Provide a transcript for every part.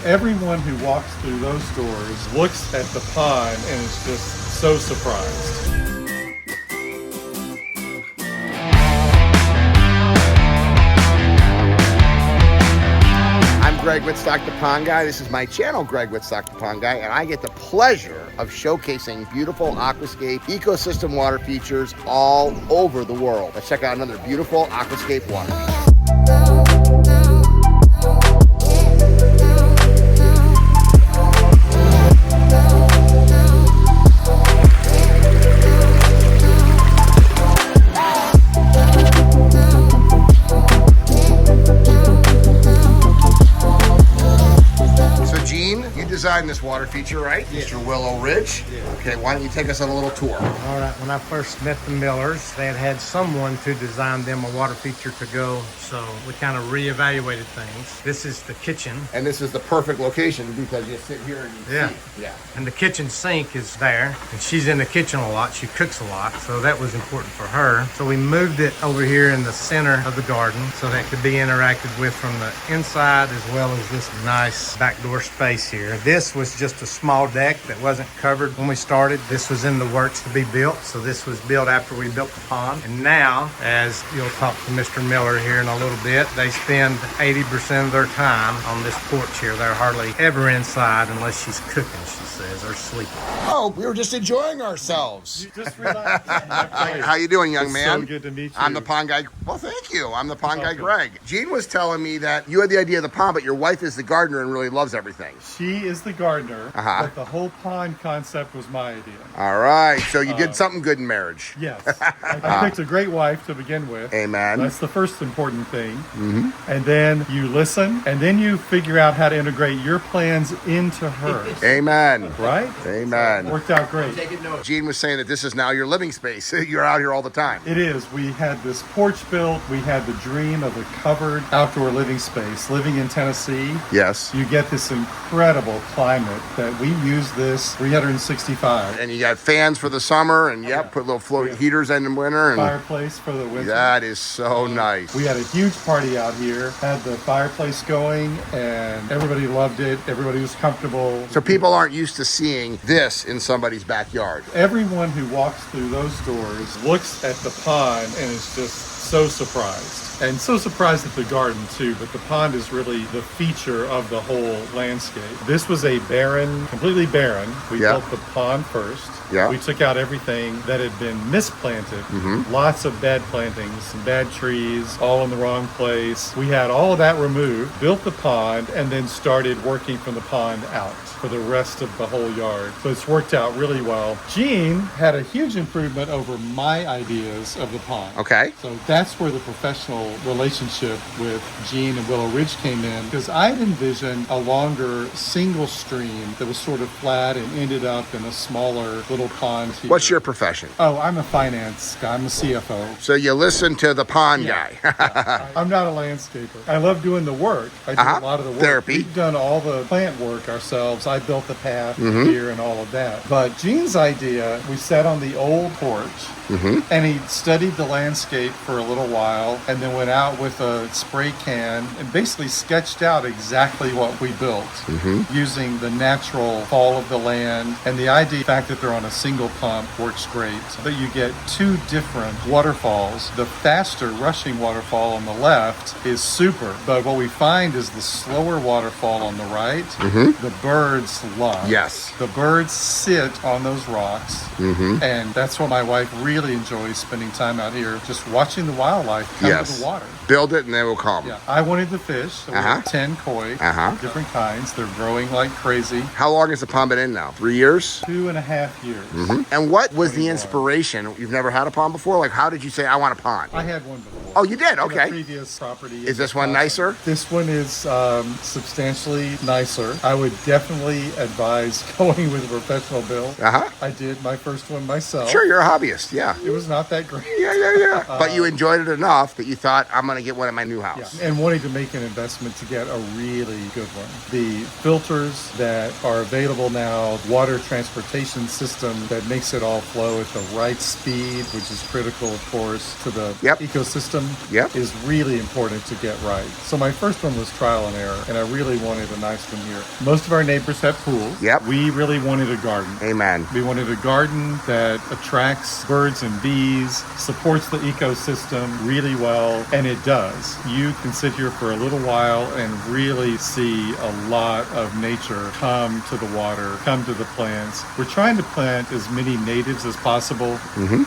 Everyone who walks through those doors looks at the pond and is just so surprised. I'm Greg Wittstock, the Pond Guy. This is my channel, Greg Wittstock, the Pond Guy, and I get the pleasure of showcasing beautiful aquascape ecosystem water features all over the world. Let's check out another beautiful aquascape water feature. Designed this water feature, right? Yeah. Mr. Willow Ridge. Yeah. Okay, why don't you take us on a little tour? All right, when I first met the Millers, they had someone to design them a water feature to go, so we kind of reevaluated things. This is the kitchen. And this is the perfect location because you sit here and you see. Yeah. And the kitchen sink is there, and she's in the kitchen a lot. She cooks a lot, so that was important for her. So we moved it over here in the center of the garden so that it could be interacted with from the inside as well as this nice backdoor space here. This was just a small deck that wasn't covered when we started. This was in the works to be built, so this was built after we built the pond. And now, as you'll talk to Mr. Miller here in a little bit, they spend 80% of their time on this porch here. They're hardly ever inside unless she's cooking, she says, or sleeping. Oh, we were just enjoying ourselves. Just relax. How you doing, young It's man? so good to meet you. I'm the Pond Guy. Well, thank you. I'm the Pond Guy, welcome. Greg. Gene was telling me that you had the idea of the pond, but your wife is the gardener and really loves everything. She is the gardener, Uh-huh. but the whole pond concept was my idea. All right, so you did something good in marriage. Yes. I picked a great wife to begin with. Amen. That's the first important thing. And then you listen, and then you figure out how to integrate your plans into hers. Amen. Right? Amen. Worked out great. Gene was saying that this is now your living space. You're out here all the time. It is. We had this porch built. We had the dream of a covered outdoor living space. Living in Tennessee, Yes. you get this incredible climate that we use this 365. And you got fans for the summer, and put little floating heaters in the winter. And Fireplace for the winter. that is so nice. We had a huge party out here, had the fireplace going, and everybody loved it. Everybody was comfortable. So people aren't used to seeing this in somebody's backyard. Everyone who walks through those doors looks at the pond and is just so surprised. And so surprised at the garden too, but the pond is really the feature of the whole landscape. This was a barren, completely barren. We built the pond first. Yeah. We took out everything that had been misplanted. Lots of bad plantings, some bad trees, all in the wrong place. We had all of that removed, built the pond, and then started working from the pond out for the rest of the whole yard. So it's worked out really well. Gene had a huge improvement over my ideas of the pond. Okay. So that's where the professional relationship with Gene and Willow Ridge came in, because I'd envisioned a longer single stream that was sort of flat and ended up in a smaller little pond here. What's your profession? Oh, I'm a finance guy. I'm a CFO. So you listen to the Pond Guy. I'm not a landscaper. I love doing the work. I do a lot of the work. Therapy. We've done all the plant work ourselves. I built the path here and all of that. But Gene's idea, we sat on the old porch and he studied the landscape for a little while and then went out with a spray can and basically sketched out exactly what we built using the natural fall of the land. And the idea, the fact that they're on a single pump works great. But you get two different waterfalls. The faster rushing waterfall on the left is super. But what we find is the slower waterfall on the right, the birds love. Yes. The birds sit on those rocks. And that's what my wife really enjoys, spending time out here, just watching the wildlife come to the water. Build it and they will come. Yeah, I wanted the fish. So we have 10 koi, different kinds. They're growing like crazy. How long has the pond been in now? 3 years? 2.5 years. And what was the inspiration? You've never had a pond before? Like, how did you say, I want a pond? I had one before. Oh, you did? In a Okay. previous property. Is this one nicer? This one is substantially nicer. I would definitely advise going with a professional build. I did my first one myself. Sure, you're a hobbyist. Yeah. It was not that great. Yeah. But you enjoyed it enough that you thought, I'm going to get one at my new house. Yeah. And wanting to make an investment to get a really good one. The filters that are available now, water transportation system that makes it all flow at the right speed, which is critical, of course, to the ecosystem. system Yep. is really important to get right. So my first one was trial and error, and I really wanted a nice one here. Most of our neighbors have pools. Yep. We really wanted a garden. Amen. We wanted a garden that attracts birds and bees, supports the ecosystem really well, and it does. You can sit here for a little while and really see a lot of nature come to the water, come to the plants. We're trying to plant as many natives as possible.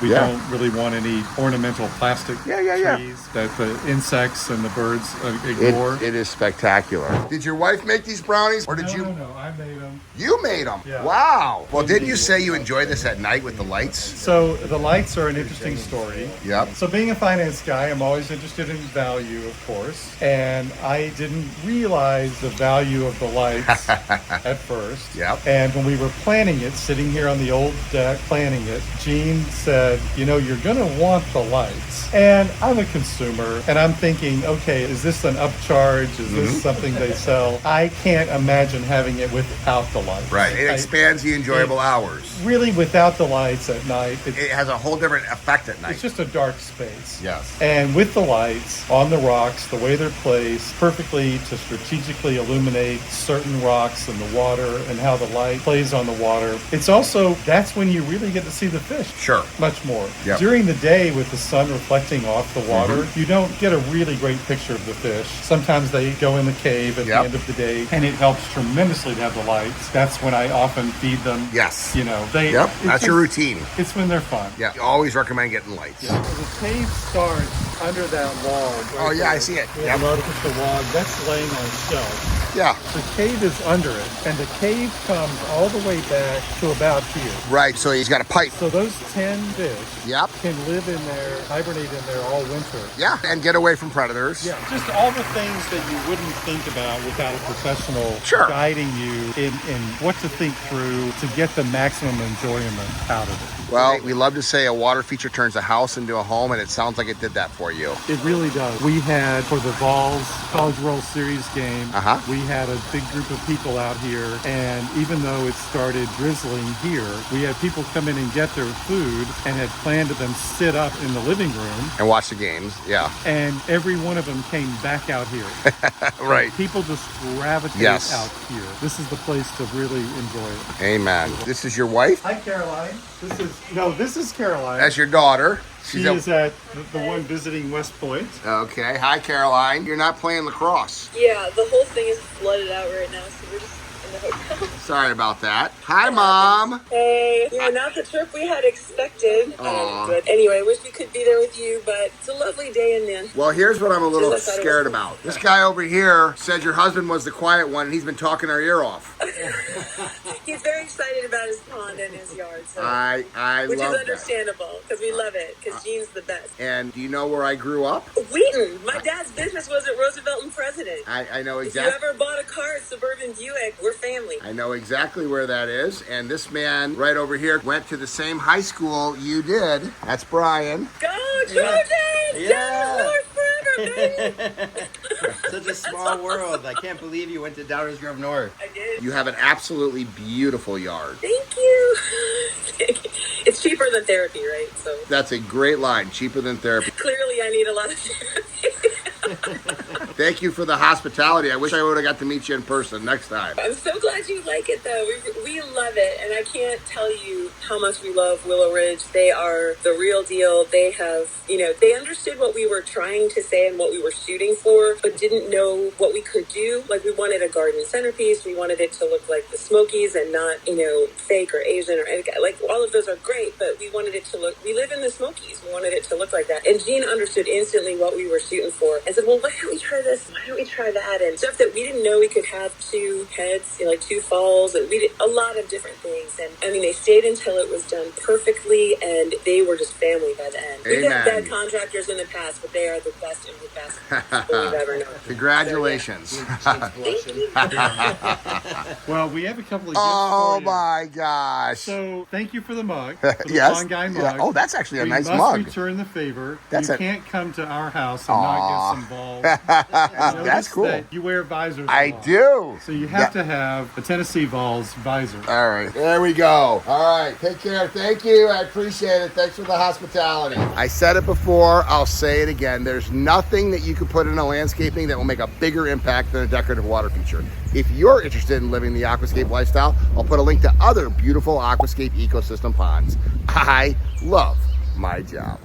We don't really want any ornamental plastic trees that the insects and the birds ignore. It is spectacular. Did your wife make these brownies, or did you? No, I made them. You made them? Yeah. Wow. Well, didn't you say you enjoy this at night with the lights? So the lights are an interesting story. Yep. So being a finance guy, I'm always interested in value, of course. And I didn't realize the value of the lights at first. Yep. And when we were planning it, sitting here on the old deck planning it, Gene said, you know, you're going to want the lights. And I'm a consumer, and I'm thinking, okay, is this an upcharge? Is this something they sell? I can't imagine having it without the lights. Right. It expands the enjoyable hours. Really, without the lights at night, It has a whole different effect at night. it's just a dark space. Yes. And with the lights on the rocks, the way they're placed, perfectly to strategically illuminate certain rocks in the water and how the light plays on the water. It's also, that's when you really get to see the fish. Sure. Much more. Yep. During the day with the sun reflecting off the water, you don't get a really great picture of the fish. Sometimes they go in the cave at the end of the day, and it helps tremendously to have the lights. That's when I often feed them. Yes. You know, That's your routine. It's when they're fun. Yeah. You always recommend getting lights. Yeah. So the cave starts under that log. Oh, yeah, I see it. We have an artificial log that's laying on a shelf. Yeah. The cave is under it, and the cave comes all the way back to about here. Right. So he's got a pipe. So those 10 fish Yep. can live in there, hibernate in there all winter. Yeah. And get away from predators. Yeah, just all the things that you wouldn't think about without a professional guiding you in what to think through to get the maximum enjoyment out of it. Well, we love to say a water feature turns a house into a home, and it sounds like it did that for you. It really does. We had, for the Vols College World Series game, we had a big group of people out here, and even though it started drizzling here, we had people come in and get their food and had planned to them sit up in the living room. And watch the games, yeah. And every one of them came back out here. Right. People just gravitate out here. This is the place to really enjoy it. Amen. This is your wife? Hi, Caroline. This is Caroline. That's your daughter. She is at the one visiting West Point. Okay. Hi, Caroline. You're not playing lacrosse. Yeah, the whole thing is flooded out right now, so we're just in the hotel. Sorry about that. Hi, Mom. Hey. Yeah, not the trip we had expected. But anyway, wish we could be there with you, but it's a lovely day in the... Well, here's what I'm a little scared about. This guy over here said your husband was the quiet one, and he's been talking our ear off. He's very excited about his pond and his yard, so I which love is understandable, because we love it, because Gene's the best. And do you know where I grew up? Wheaton. My dad's business was at Roosevelt and President. I know exactly. If you ever bought a car at Suburban Buick, we're family. I know exactly where that is. And this man right over here went to the same high school you did. That's Brian. Go Trojans! Yeah. North forever, baby! Such a small world. I can't believe you went to Downers Grove North. I did. You have an absolutely beautiful yard. Thank you. It's cheaper than therapy, right? So That's a great line. Cheaper than therapy. clearly I need a lot of therapy. Thank you for the hospitality. I wish I would have got to meet you in person next time. I'm so glad you like it, though. We love it, and I can't tell you how much we love Willow Ridge. They are the real deal. They have, they understood what we were trying to say and what we were shooting for, but didn't know what we could do. Like, we wanted a garden centerpiece. We wanted it to look like the Smokies and not, fake or Asian or anything. Like, all of those are great, but we wanted it to look, we live in the Smokies. We wanted it to look like that. And Gene understood instantly what we were shooting for and said, well, why don't we try this? Why don't we try that? And stuff that we didn't know we could have two heads, like two falls, and we did a lot of different things. And I mean, they stayed until it was done perfectly, and they were just family by the end. We've had bad contractors in the past, but they are the best and the best people we've ever known. Congratulations. So, yeah. Thank you. Well, we have a couple of gifts Oh for you. my gosh. So, thank you for the mug. For the Yes. Pond Guy mug. Yeah. Oh, that's actually a nice We mug. must return the favor. That's you a- can't come to our house and not get some balls. Notice That's cool. that you wear visors. a I lot. do. So you have to have a Tennessee Vols visor. All right, there we go. All right, take care. Thank you. I appreciate it. Thanks for the hospitality. I said it before. I'll say it again. There's nothing that you can put in a landscaping that will make a bigger impact than a decorative water feature. If you're interested in living the aquascape lifestyle, I'll put a link to other beautiful aquascape ecosystem ponds. I love my job.